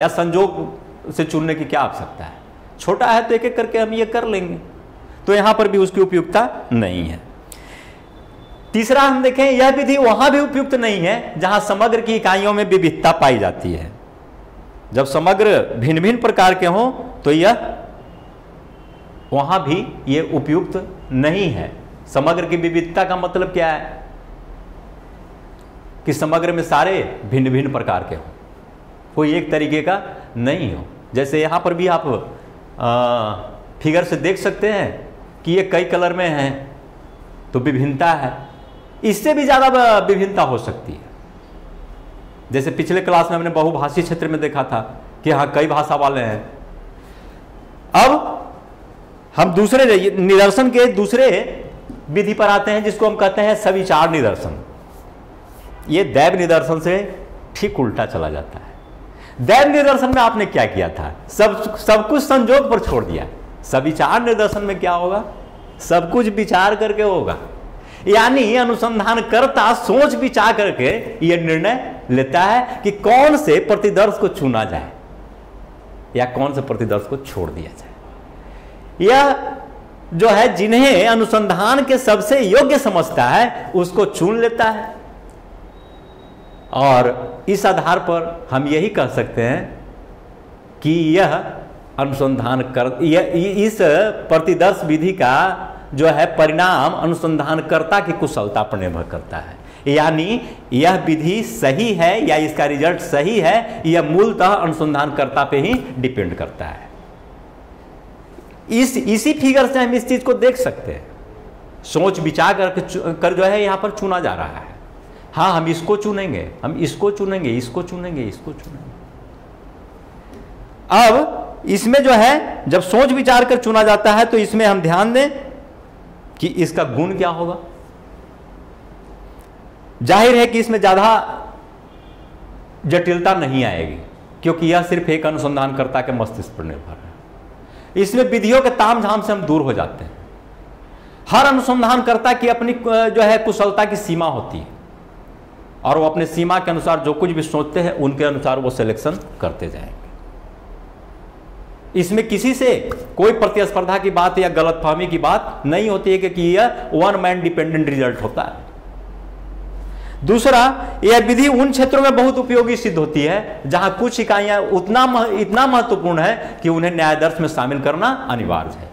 या संजोग से चुनने की क्या आवश्यकता है? छोटा है तो एक एक करके हम ये कर लेंगे, तो यहां पर भी उसकी उपयुक्ता नहीं है। तीसरा हम देखें, यह विधि वहां भी उपयुक्त नहीं है जहां समग्र की इकाइयों में विविधता पाई जाती है। जब समग्र भिन्न भिन्न प्रकार के हों तो यह वहां भी ये उपयुक्त नहीं है। समग्र की विविधता का मतलब क्या है? कि समग्र में सारे भिन्न भिन्न प्रकार के हों, कोई एक तरीके का नहीं हो। जैसे यहां पर भी आप फिगर से देख सकते हैं कि ये कई कलर में हैं, तो विभिन्नता है। इससे भी ज्यादा विभिन्नता हो सकती है। जैसे पिछले क्लास में हमने बहुभाषी क्षेत्र में देखा था कि हाँ कई भाषा वाले हैं। अब हम दूसरे निदर्शन के दूसरे विधि पर आते हैं, जिसको हम कहते हैं सविचार निदर्शन। ये दैव निदर्शन से ठीक उल्टा चला जाता है। दैव निदर्शन में आपने क्या किया था? सब कुछ संजोग पर छोड़ दिया। सविचार निदर्शन में क्या होगा? सब कुछ विचार करके होगा, यानी अनुसंधानकर्ता सोच विचार करके यह निर्णय लेता है कि कौन से प्रतिदर्श को चुना जाए या कौन से प्रतिदर्श को छोड़ दिया जाए। यह जो है जिन्हें अनुसंधान के सबसे योग्य समझता है उसको चुन लेता है, और इस आधार पर हम यही कह सकते हैं कि यह अनुसंधान कर इस प्रतिदर्श विधि का जो है परिणाम अनुसंधानकर्ता की कुशलता पर निर्भर करता है। यानी यह विधि सही है या इसका रिजल्ट सही है, यह मूलतः अनुसंधानकर्ता पे ही डिपेंड करता है। इसी फिगर से हम इस चीज को देख सकते हैं। सोच विचार कर जो है यहां पर चुना जा रहा है। हाँ, हम इसको चुनेंगे, हम इसको चुनेंगे, इसको चुनेंगे, इसको चुनेंगे। अब इसमें जो है जब सोच विचार कर चुना जाता है तो इसमें हम ध्यान दें कि इसका गुण क्या होगा। जाहिर है कि इसमें ज्यादा जटिलता नहीं आएगी, क्योंकि यह सिर्फ एक अनुसंधानकर्ता के मस्तिष्क पर निर्भर है। इसमें विधियों के ताम झाम से हम दूर हो जाते हैं। हर अनुसंधानकर्ता की अपनी जो है कुशलता की सीमा होती है, और वो अपने सीमा के अनुसार जो कुछ भी सोचते हैं उनके अनुसार वो सिलेक्शन करते जाएंगे। इसमें किसी से कोई प्रतिस्पर्धा की बात या गलतफहमी की बात नहीं होती है, क्योंकि यह वन मैन डिपेंडेंट रिजल्ट होता है। दूसरा, यह विधि उन क्षेत्रों में बहुत उपयोगी सिद्ध होती है जहां कुछ इकाइयां इतना महत्वपूर्ण है कि उन्हें न्यायादर्श में शामिल करना अनिवार्य है।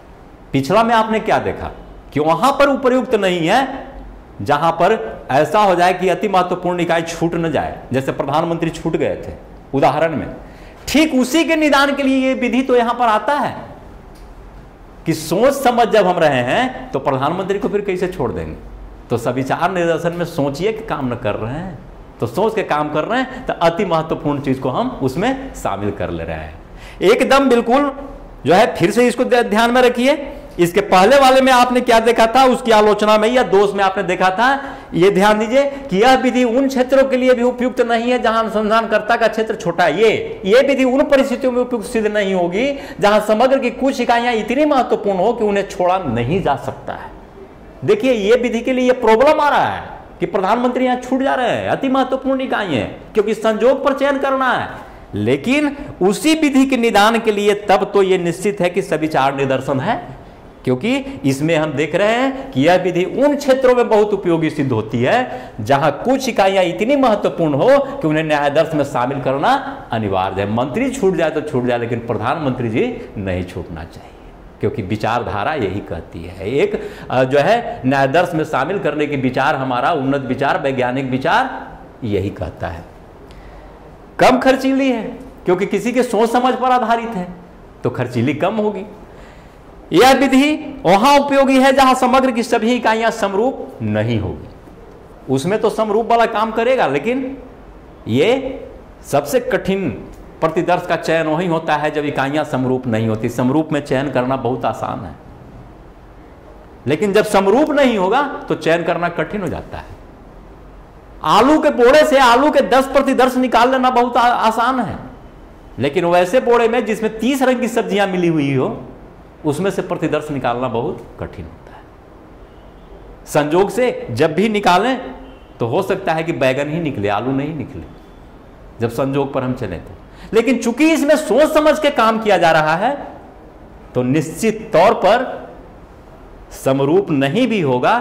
पिछला में आपने क्या देखा कि वहां पर उपयुक्त नहीं है जहां पर ऐसा हो जाए कि अति महत्वपूर्ण इकाई छूट न जाए, जैसे प्रधानमंत्री छूट गए थे उदाहरण में। ठीक उसी के निदान के लिए यह विधि तो यहां पर आता है कि सोच समझ जब हम रहे हैं तो प्रधानमंत्री को फिर कैसे छोड़ देंगे। तो सविचार निदर्शन में सोचिए कि काम न कर रहे हैं, तो सोच के काम कर रहे हैं, तो अति महत्वपूर्ण चीज को हम उसमें शामिल कर ले रहे हैं। एकदम बिल्कुल जो है, फिर से इसको ध्यान में रखिए। इसके पहले वाले में आपने क्या देखा था, उसकी आलोचना में या दोष में आपने देखा था, यह ध्यान दीजिए कि यह विधि उन क्षेत्रों के लिए भी उपयुक्त नहीं है जहां अनुसंधानकर्ता का क्षेत्र छोटा है। ये विधि उन परिस्थितियों में उपयुक्त सिद्ध नहीं होगी जहां समग्र की कुछ इकाइयां इतनी महत्वपूर्ण हो कि उन्हें छोड़ा नहीं जा सकता है। देखिए, यह विधि के लिए प्रॉब्लम आ रहा है कि प्रधानमंत्री यहां छूट जा रहे हैं, अति महत्वपूर्ण इकाइयां, क्योंकि संजोग पर चयन करना है। लेकिन उसी विधि के निदान के लिए तब तो यह निश्चित है कि सविचार निदर्शन है, क्योंकि इसमें हम देख रहे हैं कि यह विधि उन क्षेत्रों में बहुत उपयोगी सिद्ध होती है जहां कुछ इकाइयां इतनी महत्वपूर्ण हो कि उन्हें न्यायादर्श में शामिल करना अनिवार्य है। मंत्री छूट जाए तो छूट जाए, लेकिन प्रधानमंत्री जी नहीं छूटना चाहिए, क्योंकि विचारधारा यही कहती है। एक जो है न्यायादर्श में शामिल करने की विचार, हमारा उन्नत विचार, वैज्ञानिक विचार यही कहता है। कम खर्चीली है क्योंकि किसी के सोच समझ पर आधारित है, तो खर्चीली कम होगी। यह विधि वहां उपयोगी है जहां समग्र की सभी इकाइयां समरूप नहीं होगी। उसमें तो समरूप वाला काम करेगा, लेकिन यह सबसे कठिन प्रतिदर्श का चयन वही होता है जब इकाइयां समरूप नहीं होती। समरूप में चयन करना बहुत आसान है, लेकिन जब समरूप नहीं होगा तो चयन करना कठिन हो जाता है। आलू के बोड़े से आलू के 10 प्रतिदर्श निकाल लेना बहुत आसान है, लेकिन वैसे बोड़े में जिसमें 30 रंग की सब्जियां मिली हुई हो, उसमें से प्रतिदर्श निकालना बहुत कठिन होता है। संजोग से जब भी निकालें तो हो सकता है कि बैगन ही निकले, आलू नहीं निकले, जब संजोग पर हम चले तो। लेकिन चूंकि इसमें सोच समझ के काम किया जा रहा है तो निश्चित तौर पर समरूप नहीं भी होगा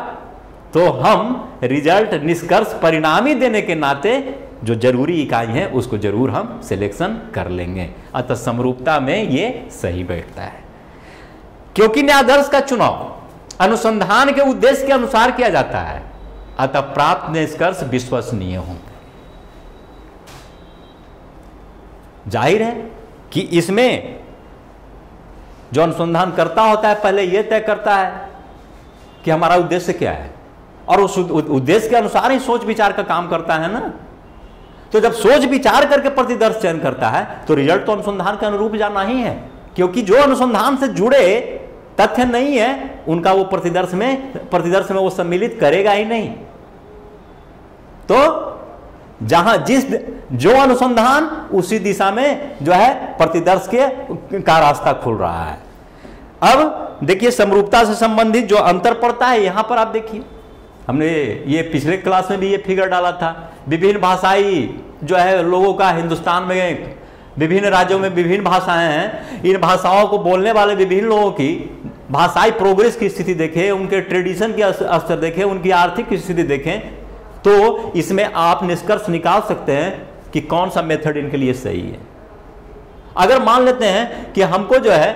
तो हम रिजल्ट, निष्कर्ष, परिणामी देने के नाते जो जरूरी इकाई है उसको जरूर हम सिलेक्शन कर लेंगे। अतः समरूपता में ये सही बैठता है। क्योंकि न्यायाधीश का चुनाव अनुसंधान के उद्देश्य के अनुसार किया जाता है, अतः प्राप्त निष्कर्ष विश्वसनीय होंगे। जाहिर है कि इसमें जो अनुसंधान करता होता है पहले यह तय करता है कि हमारा उद्देश्य क्या है, और उस उद्देश्य के अनुसार ही सोच विचार का काम करता है ना। तो जब सोच विचार करके प्रतिदर्श चयन करता है तो रिजल्ट तो अनुसंधान के अनुरूप जाना ही है, क्योंकि जो अनुसंधान से जुड़े तथ्य नहीं है उनका वो प्रतिदर्श में वो सम्मिलित करेगा ही नहीं। तो जहां जो अनुसंधान उसी दिशा में जो है प्रतिदर्श का रास्ता खुल रहा है। अब देखिए समरूपता से संबंधित जो अंतर पड़ता है यहां पर आप देखिए, हमने ये पिछले क्लास में भी ये फिगर डाला था। विभिन्न भाषाई जो है लोगों का हिंदुस्तान में विभिन्न राज्यों में विभिन्न भाषाएं हैं, इन भाषाओं को बोलने वाले विभिन्न लोगों की भाषाई प्रोग्रेस की स्थिति देखें, उनके ट्रेडिशन की स्तर देखें, उनकी आर्थिक स्थिति देखें, तो इसमें आप निष्कर्ष निकाल सकते हैं कि कौन सा मेथड इनके लिए सही है। अगर मान लेते हैं कि हमको जो है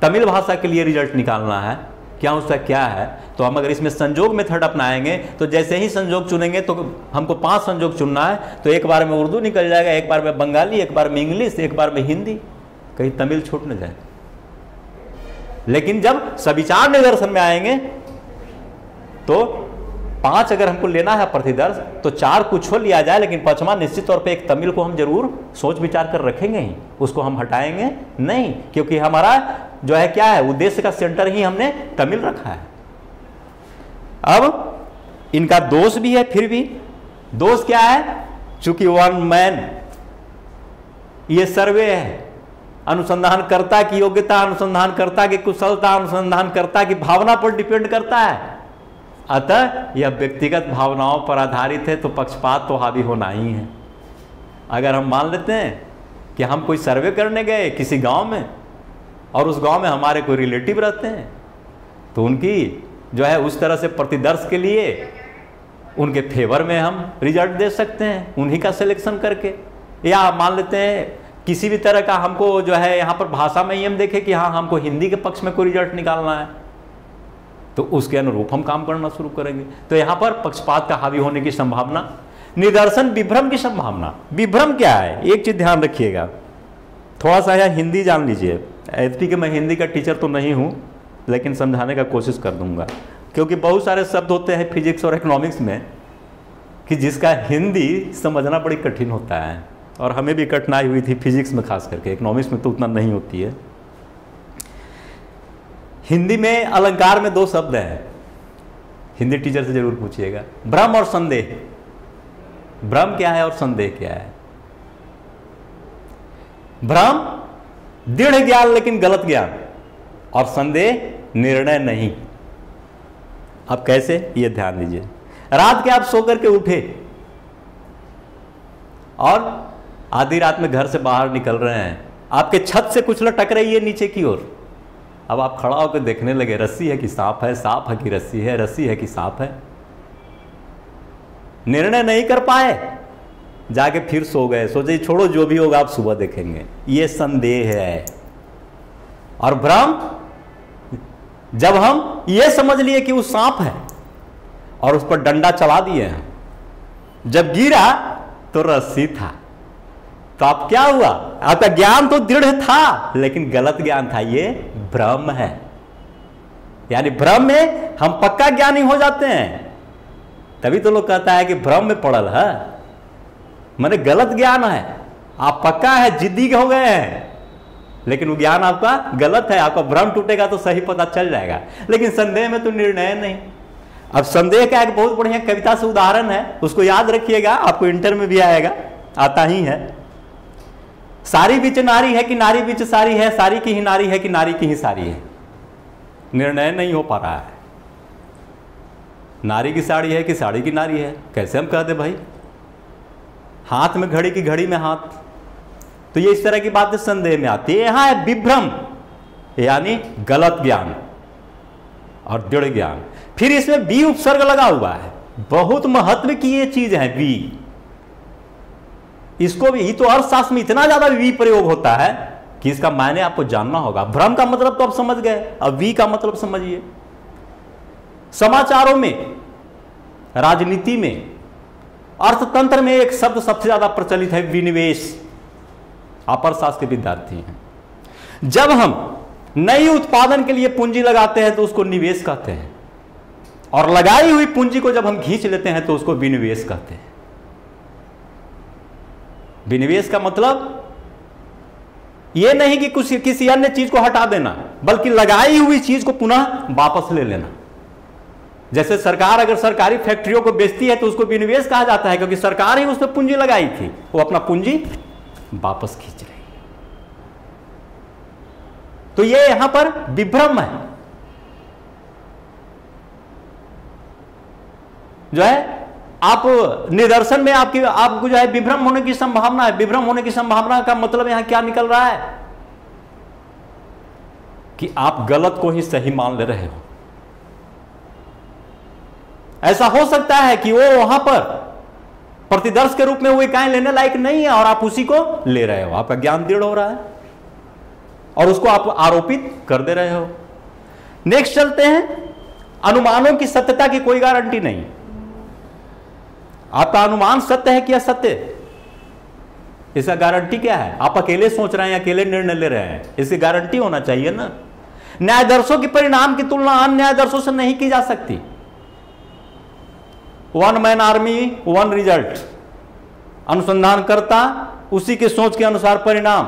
तमिल भाषा के लिए रिजल्ट निकालना है, क्या उसका क्या है, तो हम अगर इसमें संजोग मेथड अपनाएंगे तो जैसे ही संजोग चुनेंगे तो हमको 5 संजोग चुनना है, तो एक बार में उर्दू निकल जाएगा, एक बार में बंगाली, एक बार में इंग्लिश, एक बार में हिंदी, कहीं तमिल छूट न जाए। लेकिन जब सविचार निदर्शन में आएंगे तो 5 अगर हमको लेना है प्रतिदर्श तो 4 कुछ हो लिया जाए, लेकिन 5वां निश्चित तौर पे एक तमिल को हम जरूर सोच विचार कर रखेंगे ही, उसको हम हटाएंगे नहीं, क्योंकि हमारा जो है क्या है उद्देश्य का सेंटर ही हमने तमिल रखा है। अब इनका दोष भी है, फिर भी दोष क्या है, चूंकि वन मैन ये सर्वे है, अनुसंधानकर्ता की योग्यता, अनुसंधानकर्ता की कुशलता, अनुसंधानकर्ता की भावना पर डिपेंड करता है, अतः यह व्यक्तिगत भावनाओं पर आधारित है, तो पक्षपात तो हावी होना ही है। अगर हम मान लेते हैं कि हम कोई सर्वे करने गए किसी गांव में और उस गांव में हमारे कोई रिलेटिव रहते हैं, तो उनकी जो है उस तरह से प्रतिदर्श के लिए उनके फेवर में हम रिजल्ट दे सकते हैं उन्हीं का सिलेक्शन करके। या मान लेते हैं किसी भी तरह का हमको जो है यहाँ पर भाषा में ही हम देखें कि हाँ हमको हिंदी के पक्ष में कोई रिजल्ट निकालना है, तो उसके अनुरूप हम काम करना शुरू करेंगे। तो यहाँ पर पक्षपात का हावी होने की संभावना, निदर्शन विभ्रम की संभावना। विभ्रम क्या है, एक चीज ध्यान रखिएगा, थोड़ा सा यहाँ हिंदी जान लीजिए। एचपी के मैं हिंदी का टीचर तो नहीं हूँ, लेकिन समझाने का कोशिश कर दूंगा, क्योंकि बहुत सारे शब्द होते हैं फिजिक्स और इकोनॉमिक्स में कि जिसका हिंदी समझना बड़ी कठिन होता है, और हमें भी कठिनाई हुई थी फिजिक्स में खास करके, इकोनॉमिक्स में तो उतना नहीं होती है। हिंदी में अलंकार में 2 शब्द हैं, हिंदी टीचर से जरूर पूछिएगा, भ्रम और संदेह। भ्रम क्या है और संदेह क्या है? भ्रम दृढ़ ज्ञान लेकिन गलत ज्ञान, और संदेह निर्णय नहीं। अब कैसे, ये ध्यान दीजिए। रात के आप सो करके उठे और आधी रात में घर से बाहर निकल रहे हैं, आपके छत से कुछ लटक रही है नीचे की ओर। अब आप खड़ा होकर देखने लगे, रस्सी है कि सांप है, सांप है कि रस्सी है, रस्सी है कि सांप है। निर्णय नहीं कर पाए, जाके फिर सो गए, सोचे छोड़ो जो भी होगा आप सुबह देखेंगे। ये संदेह है। और भ्रम, जब हम ये समझ लिए कि वो सांप है और उस पर डंडा चला दिए हैं, जब गिरा तो रस्सी था, तो आप क्या हुआ, आपका ज्ञान तो दृढ़ था लेकिन गलत ज्ञान था, ये भ्रम है। यानी भ्रम में हम पक्का ज्ञानी हो जाते हैं, तभी तो लोग कहता है कि भ्रम में पड़ल है, माने गलत ज्ञान है। आप पक्का है, जिद्दी हो गए हैं, लेकिन वो ज्ञान आपका गलत है। आपका भ्रम टूटेगा तो सही पता चल जाएगा, लेकिन संदेह में तो निर्णय नहीं। अब संदेह का एक बहुत बढ़िया कविता से उदाहरण है, उसको याद रखिएगा, आपको इंटर में भी आएगा, आता ही है। सारी बीच नारी है कि नारी बीच सारी है, सारी की ही नारी है कि नारी की ही सारी है। निर्णय नहीं हो पा रहा है, नारी की साड़ी है कि साड़ी की नारी है, कैसे हम कह दे भाई। हाथ में घड़ी की घड़ी में हाथ, तो ये इस तरह की बातें संदेह में आती है। यहां है विभ्रम, यानी गलत ज्ञान और दृढ़ ज्ञान। फिर इसमें वी उपसर्ग लगा हुआ है, बहुत महत्व की ये चीज है वी। इसको भी तो अर्थशास्त्र में इतना ज्यादा वी प्रयोग होता है कि इसका मायने आपको जानना होगा। भ्रम का मतलब तो आप समझ गए, अब वी का मतलब समझिए। समाचारों में, राजनीति में, अर्थतंत्र में एक शब्द सबसे ज्यादा प्रचलित है विनिवेश। आप अर्थशास्त्र के विद्यार्थी हैं। जब हम नई उत्पादन के लिए पूंजी लगाते हैं तो उसको निवेश कहते हैं, और लगाई हुई पूंजी को जब हम खींच लेते हैं तो उसको विनिवेश कहते हैं। विनिवेश का मतलब यह नहीं कि कुछ किसी अन्य चीज को हटा देना, बल्कि लगाई हुई चीज को पुनः वापस ले लेना। जैसे सरकार अगर सरकारी फैक्ट्रियों को बेचती है तो उसको विनिवेश कहा जाता है, क्योंकि सरकार ही उसमें पूंजी लगाई थी, वो अपना पूंजी वापस खींच रही है। तो ये यहां पर विभ्रम है, जो है आप निदर्शन में आपको जो है विभ्रम होने की संभावना है। विभ्रम होने की संभावना का मतलब यहां क्या निकल रहा है कि आप गलत को ही सही मान ले रहे हो। ऐसा हो सकता है कि वो वहां पर प्रतिदर्श के रूप में वो इकाई लेने लायक नहीं है और आप उसी को ले रहे हो, आपका ज्ञान दृढ़ हो रहा है और उसको आप आरोपित कर दे रहे हो। नेक्स्ट चलते हैं, अनुमानों की सत्यता की कोई गारंटी नहीं। आपका अनुमान सत्य है कि असत्य, इसका गारंटी क्या है? आप अकेले सोच रहे हैं, अकेले निर्णय ले रहे हैं, इसकी गारंटी होना चाहिए ना। न्यायाधीशों के परिणाम की तुलना अन्य न्यायाधीशों से नहीं की जा सकती। One man army one result, अनुसंधानकर्ता उसी के सोच के अनुसार परिणाम,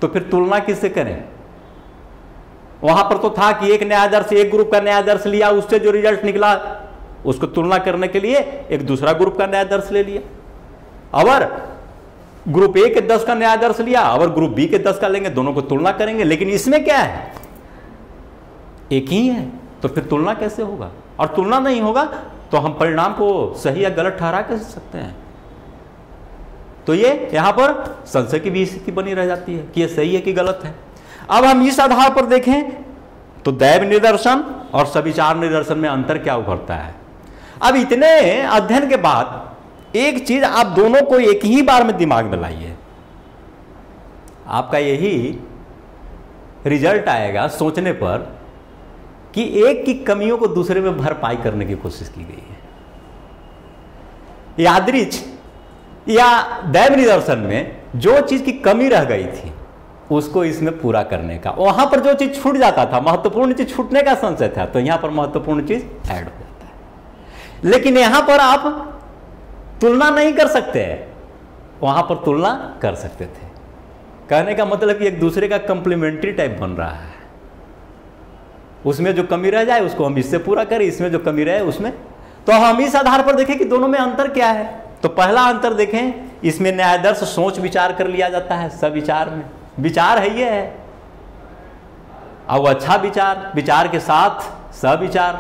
तो फिर तुलना किससे करें? वहां पर तो था कि एक न्यायाधीश एक ग्रुप का न्यायाधीश लिया, उससे जो रिजल्ट निकला उसको तुलना करने के लिए एक दूसरा ग्रुप का न्यायाधीश ले लिया। अगर ग्रुप ए के 10 का न्यायाधीश लिया, अगर ग्रुप बी के 10 का लेंगे, दोनों को तुलना करेंगे। लेकिन इसमें क्या है, एक ही है, तो फिर तुलना कैसे होगा? और तुलना नहीं होगा तो हम परिणाम को सही या गलत ठहरा कैसे सकते हैं? तो ये यहां पर संशय की भी स्थिति बनी रह जाती है कि ये सही है कि गलत है। अब हम इस आधार पर देखें तो दैव निदर्शन और सविचार निदर्शन में अंतर क्या उभरता है। अब इतने अध्ययन के बाद एक चीज आप दोनों को एक ही बार में दिमाग में लाइए, आपका यही रिजल्ट आएगा सोचने पर कि एक की कमियों को दूसरे में भरपाई करने की कोशिश की गई है। यादृच या दैव निदर्शन में जो चीज की कमी रह गई थी उसको इसमें पूरा करने का, वहां पर जो चीज छूट जाता था, महत्वपूर्ण चीज छूटने का संशय था, तो यहां पर महत्वपूर्ण चीज ऐड हो जाता है। लेकिन यहां पर आप तुलना नहीं कर सकते, वहां पर तुलना कर सकते थे। कहने का मतलब कि एक दूसरे का कंप्लीमेंट्री टाइप बन रहा है, उसमें जो कमी रह जाए उसको हम इससे पूरा करें, इसमें जो कमी रहे उसमें। तो हम इस आधार पर देखें कि दोनों में अंतर क्या है। तो पहला अंतर देखें, इसमें न्यायाधीश सोच विचार कर लिया जाता है, सविचार में विचार है, ये है। अब अच्छा विचार, विचार के साथ सविचार,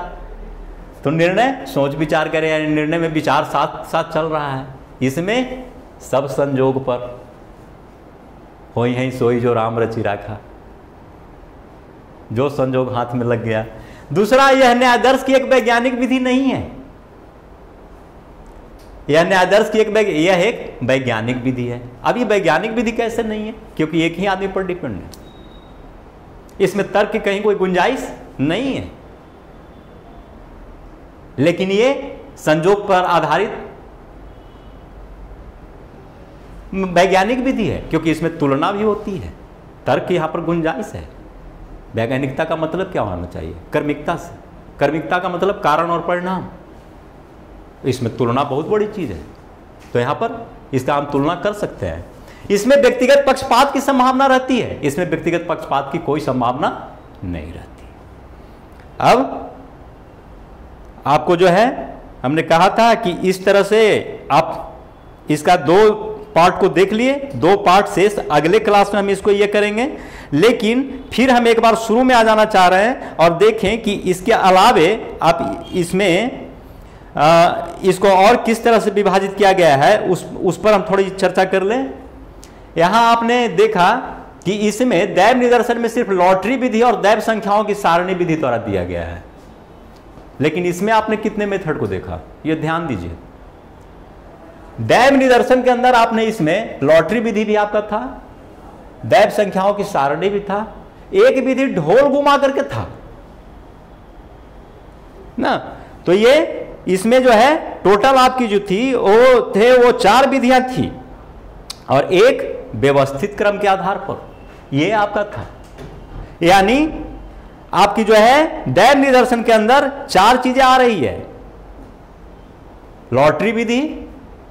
तो निर्णय सोच विचार करे, यानी निर्णय में विचार साथ साथ चल रहा है। इसमें सब संजोग पर होई है सोई जो राम रचि राखा, जो संजोग हाथ में लग गया। दूसरा, यह न्यायाधीश की एक वैज्ञानिक विधि नहीं है, यह न्यायाधीश की यह एक वैज्ञानिक विधि है। अब ये वैज्ञानिक विधि कैसे नहीं है? क्योंकि एक ही आदमी पर डिपेंड है, इसमें तर्क की कहीं कोई गुंजाइश नहीं है। लेकिन ये संजोग पर आधारित वैज्ञानिक विधि है, क्योंकि इसमें तुलना भी होती है, तर्क यहां पर गुंजाइश है। वैज्ञानिकता का मतलब क्या होना चाहिए? कर्मिकता से। कर्मिकता का मतलब कारण और परिणाम, इसमें तुलना बहुत बड़ी चीज है, तो यहां पर इसका हम तुलना कर सकते हैं। इसमें व्यक्तिगत पक्षपात की संभावना रहती है, इसमें व्यक्तिगत पक्षपात की कोई संभावना नहीं रहती। अब आपको जो है हमने कहा था कि इस तरह से आप इसका 2 पार्ट को देख लिए, 2 पार्ट शेष अगले क्लास में हम इसको ये करेंगे। लेकिन फिर हम एक बार शुरू में आ जाना चाह रहे हैं और देखें कि इसके अलावे आप इसमें इसको और किस तरह से विभाजित किया गया है, उस पर हम थोड़ी चर्चा कर लें। यहां आपने देखा कि इसमें दैव निदर्शन में सिर्फ लॉटरी विधि और दैव संख्याओं की सारणी विधि द्वारा दिया गया है, लेकिन इसमें आपने कितने मेथड को देखा, यह ध्यान दीजिए। दैव निदर्शन के अंदर आपने इसमें लॉटरी विधि भी आपका था, दैव संख्याओं की सारणी भी था, एक विधि ढोल घुमा करके था ना। तो ये इसमें जो है टोटल आपकी जो थी वो 4 विधियां थी और एक व्यवस्थित क्रम के आधार पर ये आपका था। यानी आपकी जो है दैव निदर्शन के अंदर 4 चीजें आ रही है, लॉटरी विधि,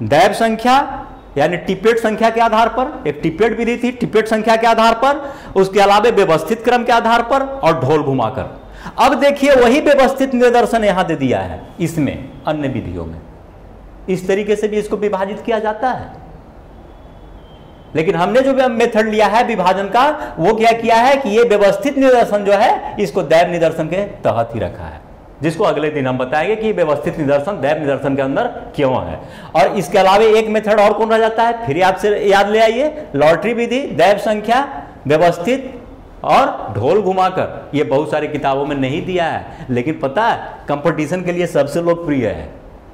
दैव संख्या यानी टिपेट संख्या के आधार पर, एक टिपेट विधि थी टिपेट संख्या के आधार पर, उसके अलावा व्यवस्थित क्रम के आधार पर और ढोल घुमाकर। अब देखिए वही व्यवस्थित निदर्शन यहां दे दिया है इसमें अन्य विधियों में, इस तरीके से भी इसको विभाजित किया जाता है। लेकिन हमने जो मेथड लिया है विभाजन का वो क्या किया है कि ये व्यवस्थित निदर्शन जो है इसको दैव निदर्शन के तहत ही रखा है, जिसको अगले दिन हम बताएंगे कि व्यवस्थित निदर्शन दैव निदर्शन के अंदर क्यों है। और इसके अलावा एक मेथड और कौन रह जाता है, फिर आपसे याद ले आइए, लॉटरी विधि, दैव संख्या, व्यवस्थित और ढोल घुमाकर। ये बहुत सारी किताबों में नहीं दिया है, लेकिन पता है कंपटीशन के लिए सबसे लोकप्रिय है,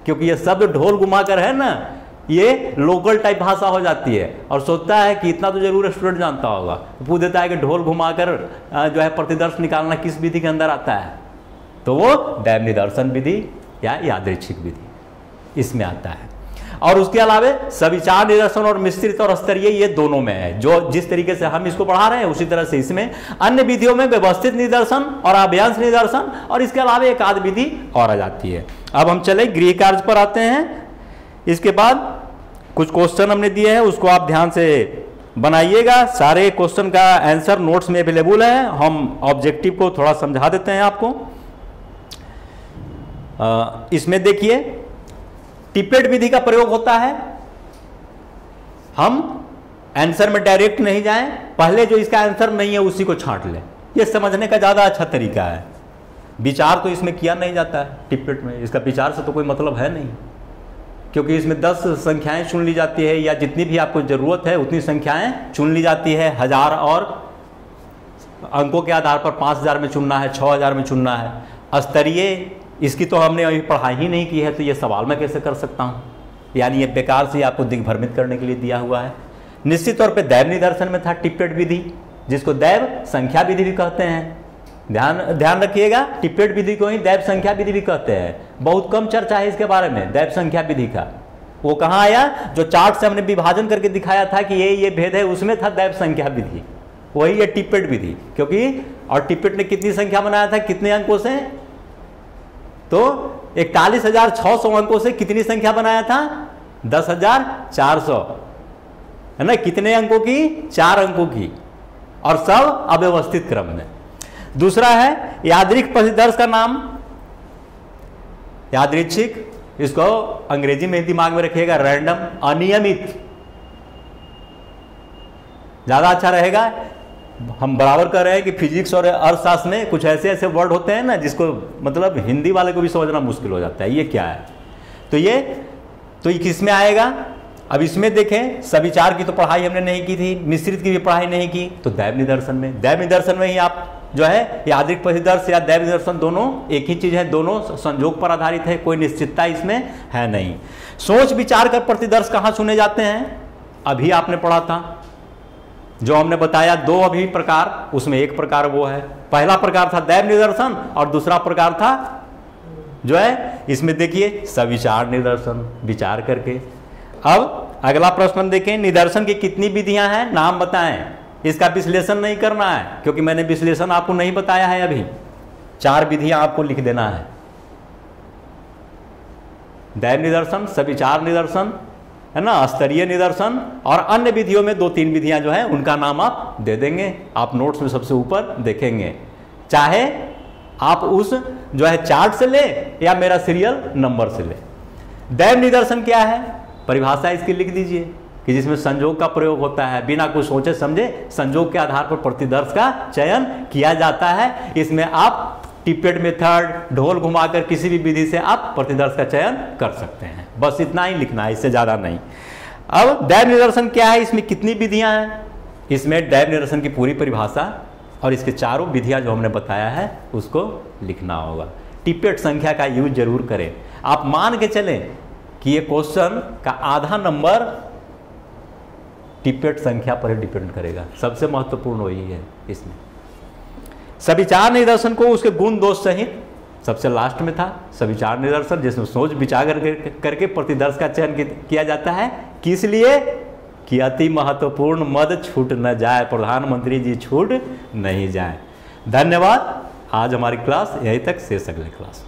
क्योंकि ये शब्द ढोल घुमाकर है ना, ये लोकल टाइप भाषा हो जाती है और सोचता है कि इतना तो जरूर स्टूडेंट जानता होगा, पूछ देता है कि ढोल घुमाकर जो है प्रतिदर्श निकालना किस विधि के अंदर आता है, तो वो दैव निदर्शन विधि या यादृच्छिक विधि इसमें आता है। और उसके अलावा सविचार निदर्शन और मिश्रित और स्तरीय ये दोनों में है, जो जिस तरीके से हम इसको पढ़ा रहे हैं उसी तरह से इसमें अन्य विधियों में व्यवस्थित निदर्शन और अभ्यांश निदर्शन और इसके अलावा एक आध विधि और आ जाती है। अब हम चले गृह कार्य पर आते हैं। इसके बाद कुछ क्वेश्चन हमने दिए हैं, उसको आप ध्यान से बनाइएगा। सारे क्वेश्चन का आंसर नोट्स में अवेलेबल है, हम ऑब्जेक्टिव को थोड़ा समझा देते हैं आपको। इसमें देखिए टिपेट विधि का प्रयोग होता है, हम आंसर में डायरेक्ट नहीं जाएं, पहले जो इसका आंसर नहीं है उसी को छांट लें, यह समझने का ज्यादा अच्छा तरीका है। विचार तो इसमें किया नहीं जाता है टिपेट में, इसका विचार से तो कोई मतलब है नहीं, क्योंकि इसमें 10 संख्याएं चुन ली जाती है या जितनी भी आपको जरूरत है उतनी संख्याएं चुन ली जाती है। 1000 और अंकों के आधार पर 5000 में चुनना है, 6000 में चुनना है। स्तरीय इसकी तो हमने अभी पढ़ाई ही नहीं की है, तो ये सवाल मैं कैसे कर सकता हूँ, यानी ये बेकार से आपको दिग्भ्रमित करने के लिए दिया हुआ है। निश्चित तौर पे दैव निदर्शन में था टिपेट विधि, जिसको दैव संख्या विधि भी कहते हैं। ध्यान रखिएगा, टिपेट विधि को ही दैव संख्या विधि भी कहते हैं। बहुत कम चर्चा है इसके बारे में दैव संख्या विधि का। वो कहाँ आया, जो चार्ट से हमने विभाजन करके दिखाया था कि ये भेद है, उसमें था दैव संख्या विधि, वही है टिपेट विधि। क्योंकि और टिपेट ने कितनी संख्या बनाया था, कितने अंकों से, तो 41,600 अंकों से कितनी संख्या बनाया था, 10,400, है ना, कितने अंकों की, 4 अंकों की, और सब अव्यवस्थित क्रम में। दूसरा है यादृच्छिक प्रतिदर्श का नाम, यादृच्छिक, इसको अंग्रेजी में दिमाग में रखिएगा, रैंडम, अनियमित, ज्यादा अच्छा रहेगा। हम बराबर कर रहे हैं कि फिजिक्स और अर्थशास्त्र में कुछ ऐसे ऐसे वर्ड होते हैं ना जिसको मतलब हिंदी वाले को भी समझना मुश्किल हो जाता है, ये क्या है। तो ये किस में आएगा, अब इसमें देखें सविचार की तो पढ़ाई हमने नहीं की थी, मिश्रित की भी पढ़ाई नहीं की, तो दैव निदर्शन में, दैव निदर्शन में ही आप जो है यादृच्छिक प्रतिदर्श या दैव निदर्शन दोनों एक ही चीज है, दोनों संयोग पर आधारित है, कोई निश्चितता इसमें है नहीं। सोच विचार कर प्रतिदर्श कहाँ चुने जाते हैं, अभी आपने पढ़ा था, जो हमने बताया 2 अभी प्रकार, उसमें एक प्रकार वो है। पहला प्रकार था दैव निदर्शन और दूसरा प्रकार था जो है इसमें देखिए सविचार निदर्शन, विचार करके। अब अगला प्रश्न देखें, निदर्शन की कितनी विधियां हैं, नाम बताएं। इसका विश्लेषण नहीं करना है क्योंकि मैंने विश्लेषण आपको नहीं बताया है अभी, 4 विधियां आपको लिख देना है, दैव निदर्शन, सविचार निदर्शन, है ना, स्तरीय निदर्शन, और अन्य विधियों में 2-3 विधियां जो है उनका नाम आप दे देंगे, आप नोट्स में सबसे ऊपर देखेंगे, चाहे आप उस जो है चार्ट से ले या मेरा सीरियल नंबर से ले। दैव निदर्शन क्या है, परिभाषा इसकी लिख दीजिए कि जिसमें संयोग का प्रयोग होता है, बिना कुछ सोचे समझे संयोग के आधार पर प्रतिदर्श का चयन किया जाता है। इसमें आप टिपेट मेथड, ढोल घुमाकर किसी भी विधि से आप प्रतिदर्श का चयन कर सकते हैं, बस इतना ही लिखना है, इससे ज्यादा नहीं। अब दैव निदर्शन क्या है, इसमें कितनी विधियां हैं? इसमें दैव निदर्शन की पूरी परिभाषा और इसके चारों विधियां जो हमने बताया है उसको लिखना होगा। टिपेट संख्या का यूज जरूर करें। आप मान के चलें कि ये क्वेश्चन का आधा नंबर टिपेट संख्या पर डिपेंड करेगा। सबसे महत्वपूर्ण वही है इसमें। सविचार निदर्शन को उसके गुण दोष सहित सबसे लास्ट में था सविचार निदर्शन, जिसमें सोच विचार करके प्रतिदर्श का चयन किया जाता है। किस लिए? कि अति महत्वपूर्ण मद छूट न जाए, प्रधानमंत्री जी छूट नहीं जाए। धन्यवाद। आज हमारी क्लास यहीं तक, शेष अगले क्लास।